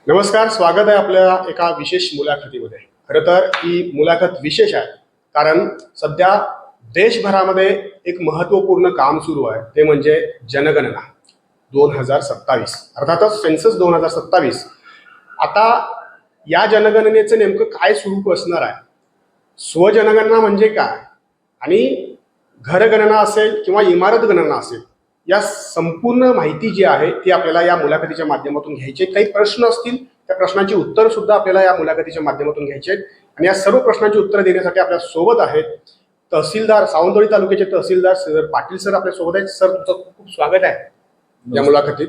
नमस्कार, स्वागत आहे आपल्या एका विशेष मुलाखतीमध्ये. खरं तर ही मुलाखत विशेष आहे, कारण सध्या देशभरामध्ये एक महत्त्वपूर्ण काम सुरू आहे, ते म्हणजे जनगणना 2027. अर्थातच सेन्सस 2027. आता या जनगणनेचं नेमकं काय स्वरूप असणार आहे, स्वजनगणना म्हणजे काय, आणि घरगणना असेल किंवा इमारत गणना असेल, या संपूर्ण माहिती जी आहे ती आपल्याला या मुलाखतीच्या माध्यमातून घ्यायची. काही प्रश्न असतील, त्या प्रश्नांची उत्तर सुद्धा आपल्याला या मुलाखतीच्या माध्यमातून घ्यायची आहेत. आणि या सर्व प्रश्नांची उत्तरं देण्यासाठी आपल्या सोबत आहेत तहसीलदार, सावंतवाडी तालुक्याचे तहसीलदार सर पाटील सर आपल्या सोबत आहेत. सर, तुमचं खूप खूप स्वागत आहे या मुलाखतीत.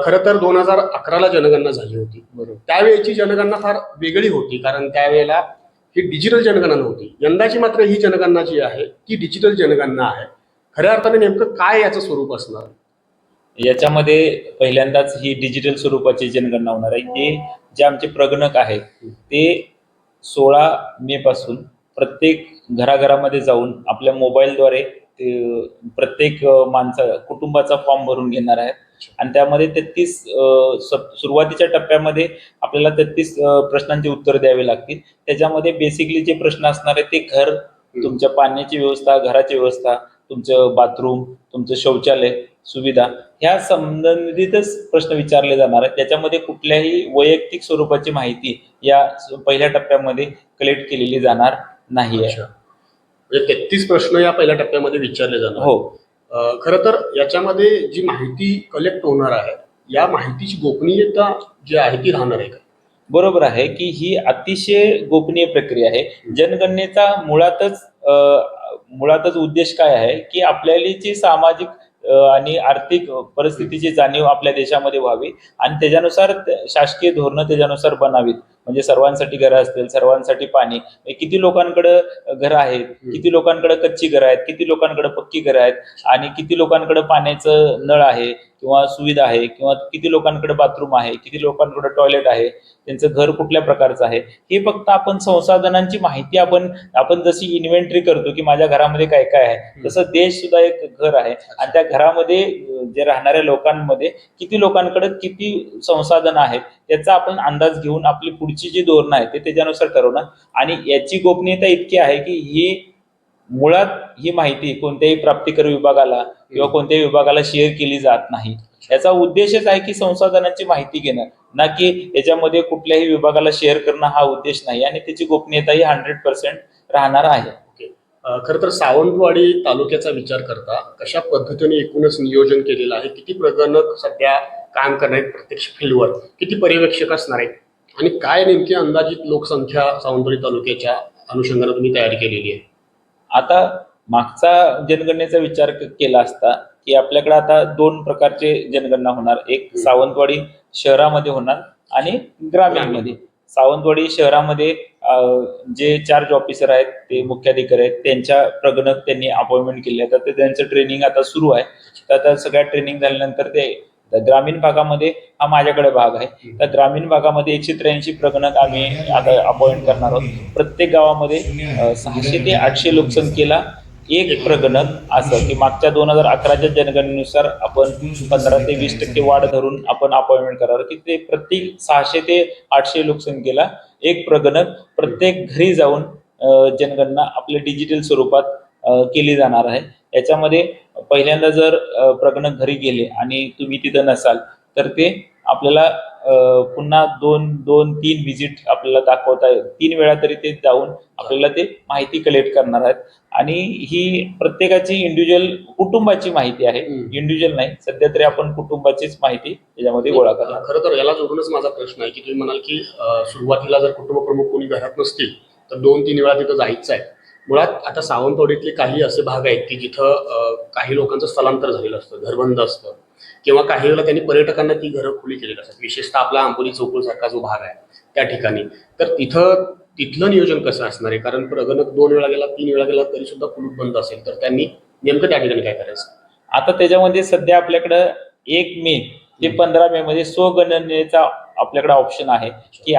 खरं तर 2011ला जनगणना झाली होती. बरोबर. त्यावेळेची जनगणना फार वेगळी होती, कारण त्यावेळेला ही डिजिटल जनगणना नव्हती. यंदाची मात्र ही जनगणना जी आहे ती डिजिटल जनगणना आहे. खऱ्या अर्थाने नेमकं काय याचं स्वरूप असणार? याच्यामध्ये पहिल्यांदाच ही डिजिटल स्वरूपाची जनगणना होणार आहे. ते जे आमचे प्रगणक आहेत ते 16 मे पासून प्रत्येक घराघरामध्ये जाऊन आपल्या मोबाईलद्वारे ते प्रत्येक कुटुंबाचा फॉर्म भरून घेणार आहेत. आणि त्यामध्ये 33 सुरुवातीच्या टप्प्यामध्ये आपल्याला 33 प्रश्नांची उत्तर द्यावी लागतील. त्याच्यामध्ये बेसिकली जे प्रश्न असणार आहे ते घर, तुमच्या पाण्याची व्यवस्था, घराची व्यवस्था, तुमचं बाथरूम, तुमचं शौचालय सुविधा ह्या संबंधितच प्रश्न विचारले जाणार आहेत. त्याच्यामध्ये कुठल्याही वैयक्तिक स्वरूपाची माहिती या पहिल्या टप्प्यामध्ये कलेक्ट केलेली जाणार नाही आहे. म्हणजे 33 प्रश्न या पहिल्या टप्प्यामध्ये विचारले जाणार. हो. खरं तर याच्यामध्ये जी माहिती कलेक्ट होणार आहे, या माहितीची गोपनीयता जी आहे ती राहणार आहे का? बरोबर आहे की ही अतिशय गोपनीय प्रक्रिया आहे. जनगणनेचा मुळातच उद्देश काय आहे की आपल्याला जी सामाजिक आणि आर्थिक परिस्थितीची जाणीव आपल्या देशामध्ये व्हावी आणि त्याच्यानुसार शासकीय धोरणं त्याच्यानुसार बनावीत. म्हणजे सर्वांसाठी घरं असतील, सर्वांसाठी पाणी, किती लोकांकडे घरं आहेत, किती लोकांकडे कच्ची घरं आहेत, किती लोकांकडे पक्की घरं आहेत, आणि किती लोकांकडे पाण्याचं नळ आहे किंवा सुविधा आहे, किंवा किती लोकांकडे बाथरूम आहे, किती लोकांकडे टॉयलेट आहे, त्यांचं घर कुठल्या प्रकारचं आहे, हे फक्त आपण संसाधनांची माहिती आपण जशी इन्व्हेंटरी करतो की माझ्या घरामध्ये काय काय आहे, तसं देश सुद्धा एक घर आहे. आणि त्या घरामध्ये जे राहणाऱ्या लोकांमध्ये किती लोकांकडे किती संसाधन आहेत त्याचा आपण अंदाज घेऊन आपली पुढची जी धोरणं आहे ते त्याच्यानुसार ठरवणार. आणि याची गोपनीयता इतकी आहे की मुळात ही माहिती कोणत्याही प्राप्तिकर विभागाला किंवा कोणत्याही विभागाला शेअर केली जात नाही. याचा उद्देशच आहे की संसाधनांची माहिती घेणं, ना की याच्यामध्ये कुठल्याही विभागाला शेअर करणं हा उद्देश नाही. आणि त्याची गोपनीयताही 100% राहणार आहे. खरं तर सावंतवाडी तालुक्याचा विचार करता कशा पद्धतीने एकूणच नियोजन केलेलं आहे, किती प्रगणक सध्या काम करणार आहेत प्रत्यक्ष फील्डवर, किती पर्यवेक्षक असणार आहेत, आणि काय नेमकी अंदाजित लोकसंख्या सावंतवाडी तालुक्याच्या अनुषंगाने तुम्ही तयारी केलेली आहे? आता मागचा जनगणनेचा विचार केला असता की आपल्याकडे आता 2 प्रकारचे जनगणना होणार. एक सावंतवाडी शहरामध्ये होणार आणि ग्रामीणमध्ये. सावंतवाडी शहरामध्ये जे चार्ज ऑफिसर आहेत ते मुख्याधिकारी आहेत, त्यांच्या प्रगणक त्यांनी अपॉइंटमेंट केले. तर त्यांचं ट्रेनिंग आता सुरू आहे. तर आता सगळ्या ट्रेनिंग झाल्यानंतर ते ग्रामीण भागामध्ये हा माझ्याकडे भाग आहे. तर ग्रामीण भागामध्ये 183 प्रगणक आम्ही आता अपॉइंट करणार आहोत. प्रत्येक गावामध्ये 600 ते 800 लोकसंख्येला एक प्रगणक, असं की मागच्या 2011च्या जनगणनेनुसार आपण 15 ते 20% वाढ धरून आपण अपॉइंटमेंट करणार की ते प्रत्येक 600 ते 800 लोकसंख्येला एक प्रगणक प्रत्येक घरी जाऊन जनगणना आपल्या डिजिटल स्वरूपात केली जाणार आहे. याच्यामध्ये पहिल्यांदा जर प्रगणक घरी गेले आणि तुम्ही तिथं नसाल तर ते आपल्याला पुन्हा 2-3 व्हिजिट आपल्याला दाखवता येईल. 3 वेळा तरी ते जाऊन आपल्याला ते माहिती कलेक्ट करणार आहेत. आणि ही प्रत्येकाची इंडिव्हिज्युअल कुटुंबाची माहिती आहे, इंडिव्हिज्युअल नाही. सध्या तरी आपण कुटुंबाचीच माहिती त्याच्यामध्ये गोळा करणार. खरं तर याला जोडूनच माझा प्रश्न आहे की तुम्ही म्हणाल की सुरुवातीला जर कुटुंब प्रमुख कोणी घरात नसतील तर 2-3 वेळा तिथं जायचं आहे. मुळात आता सावंतवाडीतले काही असे भाग आहेत की जिथं काही लोकांचं स्थलांतर झालेलं असतं, घरबंद असतं, किंवा काही वेळेला त्यांनी पर्यटकांना ती घरं खुली केलेली असतात. विशेषतः आपला आंबोली चौकुलसारखा जो भाग आहे त्या ठिकाणी. तर तिथलं नियोजन कसं असणार आहे? कारण प्रगणक 2 वेळा गेला, 3 वेळा गेला तरी सुद्धा कुलूप बंद असेल, तर त्यांनी नेमकं त्या ठिकाणी काय करायचं? आता त्याच्यामध्ये सध्या आपल्याकडं 1 मे ते 15 मे मध्ये स्वगणनेचा आपल्याकडे ऑप्शन आहे की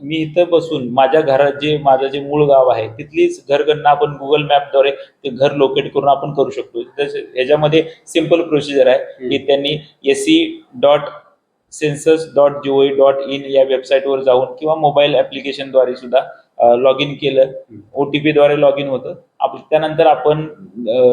मी इथं बसून माझ्या घरात माझं जे मूळ गाव आहे तिथलीच घरगणना आपण गुगल मॅपद्वारे ते घर लोकेट करून आपण करू शकतो. ह्याच्यामध्ये सिंपल प्रोसिजर आहे की त्यांनी census.gov.in या वेबसाईटवर जाऊन किंवा मोबाईल ऍप्लिकेशनद्वारे सुद्धा लॉग इन केलं. OTP द्वारे लॉग इन होतं. त्यानंतर आपण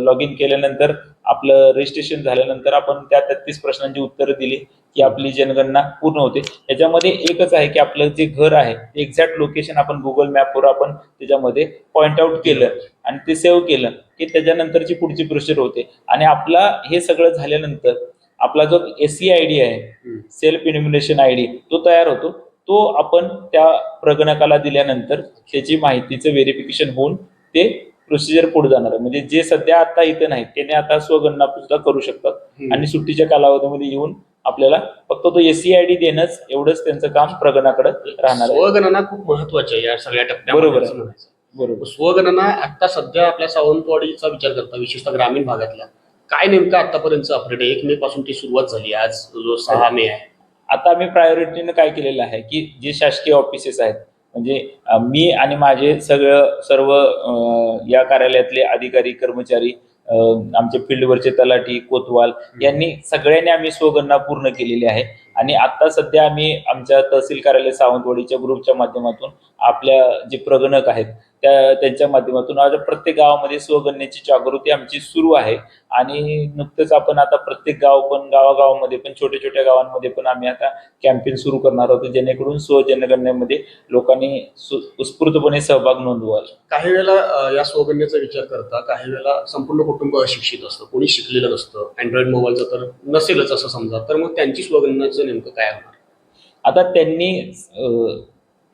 लॉग इन केल्यानंतर आपलं रजिस्ट्रेशन झाल्यानंतर आपण त्या 33 प्रश्नांची उत्तरं दिली की आपली जनगणना पूर्ण होते. याच्यामध्ये एकच आहे की आपलं जे घर आहे ते एक्झॅक्ट लोकेशन आपण गुगल मॅपवर आपण त्याच्यामध्ये पॉइंट आउट केलं आणि ते सेव्ह केलं की त्याच्यानंतरची पुढची प्रोसिजर होते. आणि आपला हे सगळं झाल्यानंतर आपला जो SCID आहे, सेल्फ इन्युमरेशन ID, तो तयार होतो. तो आपण त्या प्रगणकाला दिल्यानंतर त्याची माहितीचं व्हेरिफिकेशन होऊन ते प्रोसिजर पुढे जाणार आहे. म्हणजे जे सध्या आता इथं नाही त्याने आता स्वगणना सुद्धा करू शकतात आणि सुट्टीच्या कालावधीमध्ये येऊन आपल्याला फक्त तो SCID देणंच एवढंच त्यांचं काम प्रगणनाकडे राहणार आहे. स्वगणना खूप महत्वाची आहे या सगळ्या बरोबर टप्प्यामध्ये. आहे. बरोबर. स्वगणना आता सध्या आपल्या सावंतवाडीचा विचार करता, विशेषतः ग्रामीण भागातल्या, काय नेमकं आतापर्यंत अपडेट आहे? 1 मे पासून ती सुरुवात झाली, आज जो 6 मे आहे. आता आम्ही प्रायोरिटीने काय केलेलं आहे की जे शासकीय ऑफिसेस आहेत, म्हणजे मी आणि माझे सर्व या कार्यालयातले अधिकारी कर्मचारी, आमचे फील्डवरचे तलाठी, कोतवाल यांनी सगळ्यांनी आम्ही स्वगणना पूर्ण केलेली आहे. आणि आता सध्या आम्ही आमच्या तहसील कार्यालय सावंतवाडीच्या ग्रुपच्या माध्यमातून आपल्या जे प्रगणक आहेत त्यांच्या माध्यमातून आज प्रत्येक गावामध्ये स्वगणनेची जागृती आमची सुरू आहे. आणि नुकतंच आपण आता प्रत्येक गावागावामध्ये पण छोट्या छोट्या गावांमध्ये पण आम्ही आता कॅम्पेन सुरू करणार आहोत, जेणेकरून स्वजनगणनेमध्ये लोकांनी उत्स्फूर्तपणे सहभाग नोंदवाल. काही वेळेला या स्वगणनेचा विचार करता काही वेळेला संपूर्ण कुटुंब अशिक्षित असतं, कोणी शिकलेलं नसतं, अँड्रॉइड मोबाईलचं तर नसेलच असं समजा, तर मग त्यांची स्वगणनेचं नेमकं काय होणार? आता त्यांनी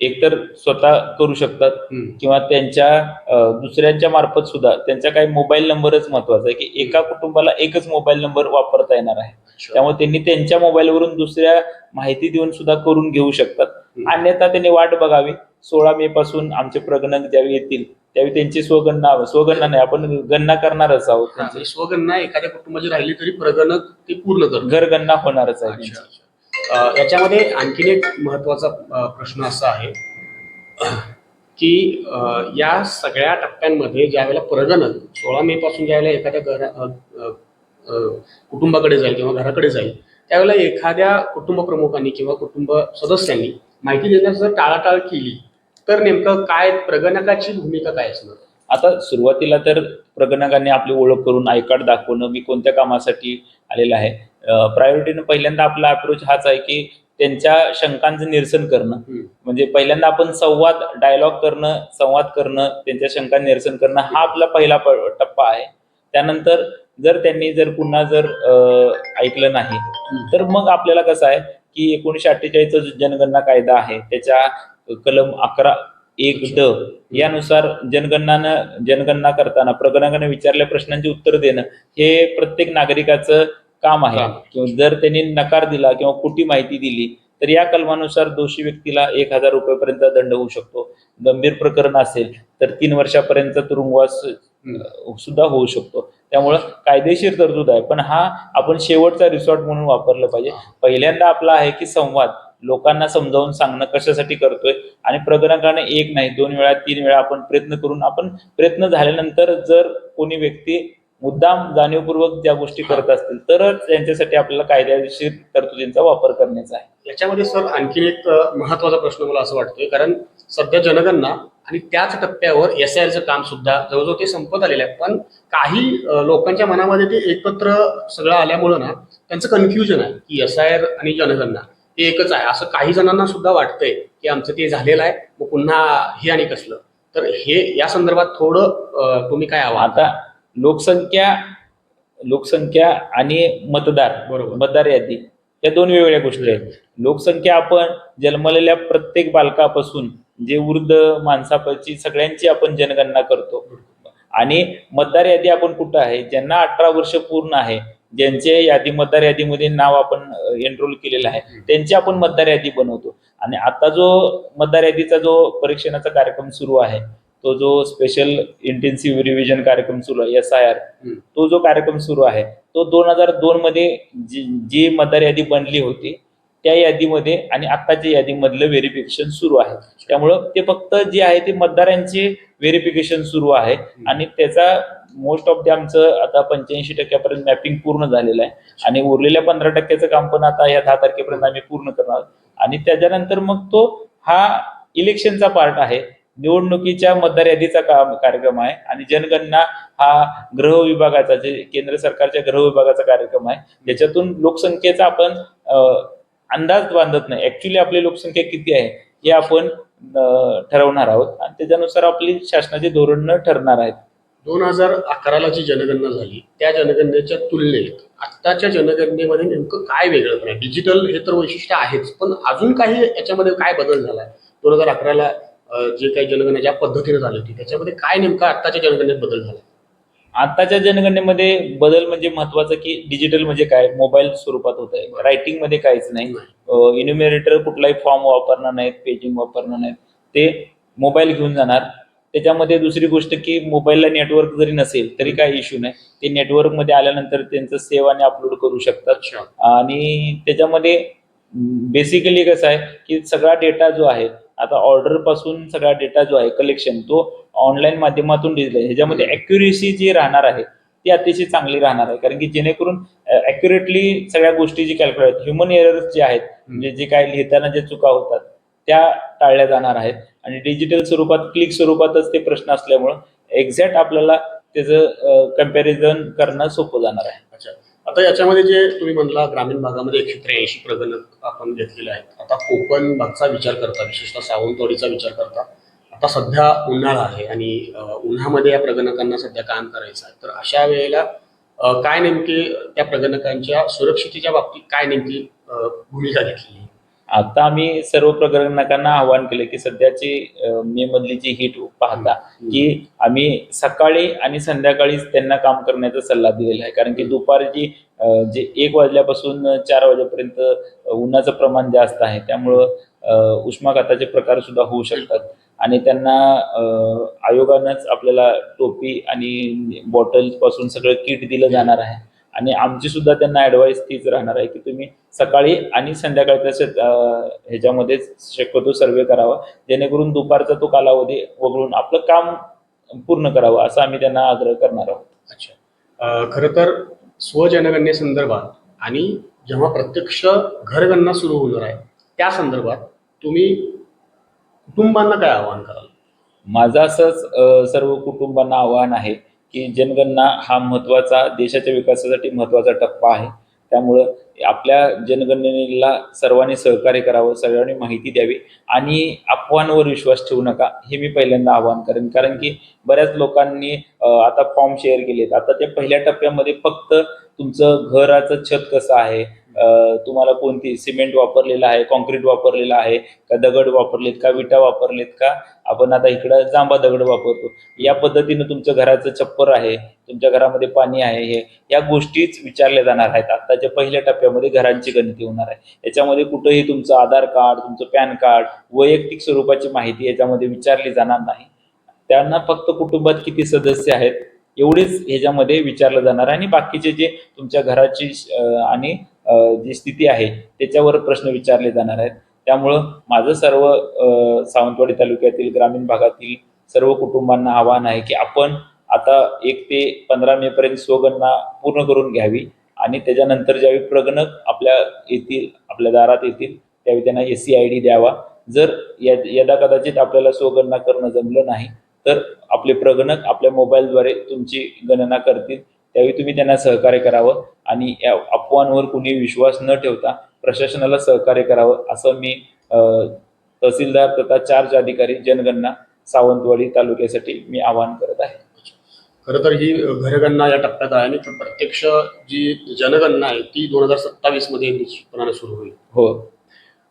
एकतर स्वतः करू शकतात किंवा त्यांच्या दुसऱ्यांच्या मार्फत सुद्धा त्यांचा काही मोबाईल नंबरच महत्वाचा आहे की एका कुटुंबाला एकच मोबाईल नंबर वापरता येणार आहे. त्यामुळे त्यांनी त्यांच्या मोबाईलवरून दुसऱ्या माहिती देऊन सुद्धा करून घेऊ शकतात. अन्यथा त्यांनी वाट बघावी. 16 मे पासून आमचे प्रगणक ज्यावेळी येतील त्यावेळी त्यांची स्वगणना नाही, आपण गणना करणारच आहोत. स्वगणना एखाद्या कुटुंबाची राहिली तरी प्रगणक ते पूर्ण करतात, घरगणना होणारच आहे. याच्यामध्ये आणखीन एक महत्वाचा प्रश्न असा आहे की या सगळ्या टप्प्यांमध्ये ज्यावेळेला प्रगणक 16 मे पासून ज्यावेळेला एखाद्या कुटुंबाकडे जाईल किंवा घराकडे जाईल, त्यावेळेला एखाद्या कुटुंब प्रमुखांनी किंवा कुटुंब सदस्यांनी माहिती देण्यास जर टाळाटाळ केली तर नेमकं काय, प्रगणकाची भूमिका काय असणार? आता सुरुवातीला तर प्रगणकांनी आपली ओळख करून आय कार्ड दाखवणं, मी कोणत्या कामासाठी आलेलं आहे. प्रायोरिटीनं पहिल्यांदा आपला अप्रोच हाच आहे की त्यांच्या शंकांचं निरसन करणं. म्हणजे पहिल्यांदा आपण संवाद करणं, त्यांच्या शंका निरसन करणं हा आपला पहिला टप्पा आहे. त्यानंतर जर त्यांनी पुन्हा ऐकलं नाही तर मग आपल्याला कसं आहे की 1948चा जो जनगणना कायदा आहे त्याच्या कलम 11(1)(ड) यानुसार जनगणना करताना प्रगणकाने विचारलेल्या प्रश्नांची उत्तर देणं हे प्रत्येक नागरिकाचं काम आहे. जर त्यांनी नकार दिला किंवा खोटी माहिती दिली तर या कलमानुसार दोषी व्यक्तीला 1,000 रुपयापर्यंत दंड होऊ शकतो. गंभीर प्रकरण असेल तर 3 वर्षापर्यंत तुरुंगवास सुद्धा होऊ शकतो. त्यामुळं कायदेशीर तरतूद आहे, पण हा आपण शेवटचा रिसॉर्ट म्हणून वापरलं पाहिजे. पहिल्यांदा आपला आहे की संवाद, लोकांना समजावून सांगणं कशासाठी करतोय. आणि प्रगणकाने 1 नाही 2 वेळा 3 वेळा आपण प्रयत्न झाल्यानंतर जर कोणी व्यक्ती मुद्दाम जाणीवपूर्वक ज्या गोष्टी करत असतील तरच त्यांच्यासाठी आपल्याला कायदेशीर तरतुदींचा वापर करण्याचा आहे. याच्यामध्ये सर आणखीन एक महत्वाचा प्रश्न मला असं वाटतोय, कारण सध्या जनगणना आणि त्याच टप्प्यावर SIRचं काम सुद्धा जवळजवळ ते संपत आलेलं आहे, पण काही लोकांच्या मनामध्ये ते एकत्र सगळं आल्यामुळं ना त्यांचं कन्फ्युजन आहे की SIR आणि जनगणना हे एकच आहे असं काही जणांना सुद्धा वाटतंय की आमचं ते झालेलं आहे, मग पुन्हा हे आणि कसलं. तर हे या संदर्भात थोडं तुम्ही काय आव्हान? आता लोकसंख्या आणि मतदार यादी या 2 वेगवेगळ्या गोष्टी आहेत. लोकसंख्या आपण जन्मलेल्या प्रत्येक बालकापासून जे वृद्ध माणसापाची सगळ्यांची आपण जनगणना करतो. आणि मतदार यादी आपण कुठं आहे, ज्यांना 18 वर्ष पूर्ण आहे, ज्यांचे मतदार यादीमध्ये नाव आपण एनरोल केलेलं आहे त्यांची आपण मतदार यादी बनवतो. आणि आता जो मतदार यादीचा जो परीक्षणाचा कार्यक्रम सुरू आहे, तो जो स्पेशल इंटेन्सिव्ह रिव्हिजन कार्यक्रम सुरू आहे SIR, तो जो कार्यक्रम सुरू आहे तो 2002 मध्ये जी मतदार यादी बनली होती त्या यादीमध्ये आणि आत्ताच्या यादीमधलं व्हेरिफिकेशन सुरू आहे. त्यामुळं ते फक्त जे आहे ते मतदारांचे व्हेरिफिकेशन सुरू आहे आणि त्याचा मोस्ट ऑफ द आमचं आता 85% मॅपिंग पूर्ण झालेलं आहे आणि उरलेल्या 15% काम पण आता या 10 तारखेपर्यंत आम्ही पूर्ण करणार आहोत. आणि त्याच्यानंतर मग तो हा इलेक्शनचा पार्ट आहे, निवडणुकीच्या मतदार यादीचा कार्यक्रम आहे आणि जनगणना हा गृह विभागाचा, जे केंद्र सरकारच्या गृह विभागाचा कार्यक्रम आहे, ज्याच्यातून लोकसंख्येचा आपण अंदाज बांधत नाही, ऍक्च्युली आपली लोकसंख्या किती आहे हे आपण ठरवणार आहोत आणि त्याच्यानुसार आपली शासनाची धोरण ठरणार आहेत. 2011ला जी जनगणना झाली त्या जनगणनेच्या तुलनेत आत्ताच्या जनगणनेमध्ये नेमकं काय वेगळं आहे? डिजिटल हे तर वैशिष्ट्य आहेच, पण अजून काही याच्यामध्ये काय बदल झालाय? 2011ला जे काही जनगणना ज्या पद्धतीने झाली होती त्याच्यामध्ये काय नेमका आत्ताच्या जनगणनेत बदल झाला? आताच्या जनगणनेमध्ये बदल म्हणजे महत्वाचं की डिजिटल म्हणजे काय, मोबाईल स्वरूपात होत आहे, रायटिंग मध्ये काहीच नाही, इन्युमिरेटर कुठलाही फॉर्म वापरणार नाहीत, पेजिंग वापरणार नाहीत, ते मोबाईल घेऊन जाणार. त्याच्यामध्ये दुसरी गोष्ट की मोबाईलला नेटवर्क जरी नसेल तरी काही इश्यू नाही, ते नेटवर्क मध्ये आल्यानंतर त्यांचं सेव्ह आणि अपलोड करू शकतात. आणि त्याच्यामध्ये बेसिकली कसं आहे की सगळा डेटा जो आहे, आता ऑर्डर पासून सगळा डेटा जो आहे कलेक्शन, तो ऑनलाईन माध्यमातून दिलेला आहे. ह्याच्यामध्ये अॅक्युरेसी जी राहणार आहे ती अतिशय चांगली राहणार आहे, कारण की जेणेकरून अॅक्युरेटली सगळ्या गोष्टी जी कॅल्क्युलेट, ह्युमन एरर्स जे आहेत, म्हणजे जे काय लिहिताना जे चुका होतात त्या टाळल्या जाणार आहेत. आणि डिजिटल स्वरूपात, क्लिक स्वरूपातच ते प्रश्न असल्यामुळं एक्झॅक्ट आपल्याला त्याचं कम्पॅरिझन करणं सोपं जाणार आहे. अच्छा, आता याच्यामध्ये जे तुम्ही म्हणला ग्रामीण भागामध्ये 183 प्रगणक आपण घेतलेले आहेत. आता कोकण भागचा विचार करता, विशेषतः सावंतवाडीचा विचार करता, आता सध्या उन्हाळा आहे आणि उन्हामध्ये या प्रगणकांना सध्या काम करायचं आहे, तर अशा वेळेला काय नेमकी त्या प्रगणकांच्या सुरक्षितेच्या बाबतीत काय नेमकी भूमिका घेतली? आता आम्ही सर्व प्रकरणांना आवाहन केले की सध्याची मे मधली जी हिट पाहता की आम्ही सकाळी आणि संध्याकाळीच त्यांना काम करण्याचा सल्ला दिलेला आहे, कारण की दुपारची जे 1 वाजल्यापासून 4 वाजेपर्यंत उन्हाचं प्रमाण जास्त आहे, त्यामुळं उष्माघाताचे प्रकार सुद्धा होऊ शकतात. आणि त्यांना आयोगानंच आपल्याला टोपी आणि बॉटल्स पासून सगळं किट दिलं जाणार आहे. आणि आमची सुद्धा त्यांना ऍडवाइस तीच राहणार आहे की तुम्ही सकाळी आणि संध्याकाळी तसेच ह्याच्यामध्येच शक्यतो सर्वे करावा, जेणेकरून दुपारचा तो कालावधी वगळून आपलं काम पूर्ण करावं, असं आम्ही त्यांना आग्रह करणार आहोत. अच्छा, खरं तर स्वजनगणनेसंदर्भात आणि जेव्हा प्रत्यक्ष घरगणना सुरू होणार आहे त्या संदर्भात तुम्ही कुटुंबांना काय आवाहन कराल? माझं असंच सर्व कुटुंबांना आवाहन आहे की जनगणना हा महत्त्वाचा, देशाच्या विकासासाठी महत्त्वाचा टप्पा आहे. त्यामुळं आपल्या जनगणनेला सर्वांनी सहकार्य करावं, सर्वांनी माहिती द्यावी आणि अफवांवर विश्वास ठेवू नका, हे मी पहिल्यांदा आवाहन करेन. कारण की बऱ्याच लोकांनी आता फॉर्म शेअर केलेत. आता त्या पहिल्या टप्प्यामध्ये फक्त तुमचं घराचं छत कसं आहे, तुम्हाला कोणती सिमेंट वापरलेलं आहे, कॉन्क्रीट वापरलेलं आहे का, दगड वापरलेत का, विटा वापरलेत का, आपण आता इकडं जांबा दगड वापरतो, या पद्धतीनं तुमचं घराचं छप्पर आहे, तुमच्या घरामध्ये पाणी आहे, हे या गोष्टीच विचारल्या जाणार आहेत. आताच्या पहिल्या टप्प्यामध्ये घरांची गणती होणार आहे. याच्यामध्ये कुठंही तुमचं आधार कार्ड, तुमचं पॅन कार्ड, वैयक्तिक स्वरूपाची माहिती याच्यामध्ये विचारली जाणार नाही. त्यांना फक्त कुटुंबात किती सदस्य आहेत एवढेच ह्याच्यामध्ये विचारलं जाणार आहे आणि बाकीचे जे तुमच्या घराची आणि जी स्थिती आहे त्याच्यावर प्रश्न विचारले जाणार आहेत. त्यामुळं माझं सर्व सावंतवाडी तालुक्यातील ग्रामीण भागातील सर्व कुटुंबांना आवाहन आहे की आपण आता 1 ते 15 मे पर्यंत स्वगणना पूर्ण करून घ्यावी आणि त्याच्यानंतर ज्यावेळी प्रगणक आपल्या दारात येतील त्यावेळी त्यांना SCID द्यावा. जर यदा कदाचित आपल्याला स्वगणना करणं जमलं नाही तर आपले प्रगणक आपल्या मोबाईलद्वारे तुमची गणना करतील, त्यावेळी तुम्ही त्यांना सहकार्य करावं आणि या अफवांवर कुणी विश्वास न ठेवता प्रशासनाला सहकार्य करावं, असं मी तहसीलदार तथा चार्ज अधिकारी जनगणना सावंतवाडी तालुक्यासाठी मी आवाहन करत आहे. खरं तर ही घरगणना या टप्प्यात आहे आणि प्रत्यक्ष जी जनगणना आहे ती 2027 मध्ये निश्चितपणाने सुरू होईल. हो,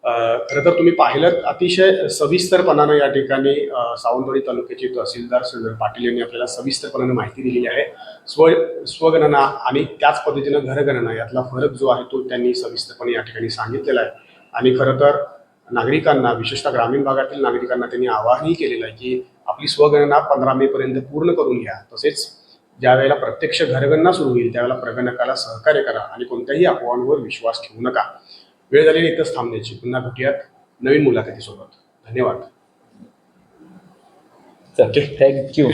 खरं तर तुम्ही पाहिलं अतिशय सविस्तरपणानं या ठिकाणी सावंतवाडी तालुक्याचे तहसीलदार सुंदर पाटील यांनी आपल्याला सविस्तरपणानं माहिती दिलेली आहे. स्वगणना आणि त्याच पद्धतीनं घरगणना यातला फरक जो आहे तो त्यांनी सविस्तरपणे या ठिकाणी सांगितलेला आहे. आणि खरं तर नागरिकांना, विशेषतः ग्रामीण भागातील नागरिकांना त्यांनी आवाहनही केलेलं आहे की आपली स्वगणना 15 मे पर्यंत पूर्ण करून घ्या. तसेच ज्या वेळेला प्रत्यक्ष घरगणना सुरू होईल त्यावेळेला प्रगणकाला सहकार्य करा आणि कोणत्याही अफवांवर विश्वास ठेवू नका. वेळ झालेली इथंच थांबण्याची. पुन्हा भेटूयात नवीन मुलाखतीसोबत. धन्यवाद. थँक्यू.